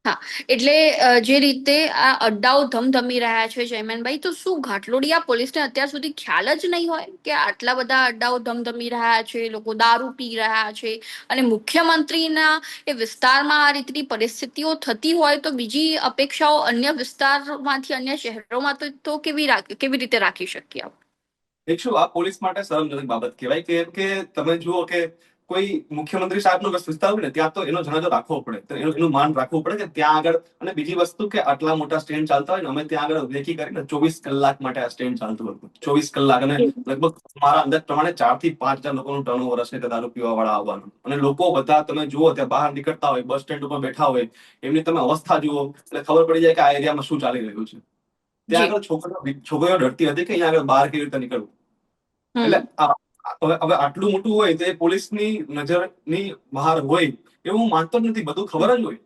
હા, એટલે જે રીતે આ અડ્ડાઓ ધમધમી રહ્યા છે જયમનભાઈ, તો શું ઘાટલોડિયા પોલીસને અત્યાર સુધી ખ્યાલ જ નહીં હોય કે આટલા બધા અડ્ડાઓ ધમધમી રહ્યા છે, લોકો દારૂ પી રહ્યા છે, અને મુખ્યમંત્રીના એ વિસ્તારમાં આ રીતની પરિસ્થિતિઓ થતી હોય તો બીજી અપેક્ષાઓ અન્ય વિસ્તારમાંથી અન્ય શહેરોમાં તો કેવી રીતે રાખી શકીએ આપણે? એકશું આ પોલીસ માટે શરમજનક બાબત કહેવાય કે તમે જુઓ કે કોઈ મુખ્યમંત્રી સાહેબનો વિસ્તાર હોય ને ત્યાં તો એનો જનાજો રાખવો પડે, તો એનું માન રાખવું પડે કે ત્યાં આગળ. અને બીજી વસ્તુ કે આટલા મોટા સ્ટેન્ડ ચાલતા હોય ને, અમે ત્યાં આગળ રેકી કરીને 24 કલાક માટે આ સ્ટેન્ડ ચાલતું હતું, 24 કલાક. અને લગભગ મારા અંદાજ પ્રમાણે 4 થી 5 હજાર લોકોનું ટર્નઓવર હશે દારૂ પીવા વાળા આવવાનું. અને લોકો બધા તમે જુઓ ત્યાં બહાર નીકળતા હોય, બસ સ્ટેન્ડ ઉપર બેઠા હોય, એમની તમે અવસ્થા જુઓ એટલે ખબર પડી જાય કે આ એરિયામાં શું ચાલી રહ્યું છે. ત્યાં જી. આગળ છોકરીઓ ડરતી હતી કે અહીંયા આગળ બહાર કેવી રીતે નીકળવું. એટલે હમ. હવે આટલું મોટું હોય તો એ પોલીસની નજરની બહાર હોય એવું હું માનતો જ નથી, બધું ખબર જ હોય.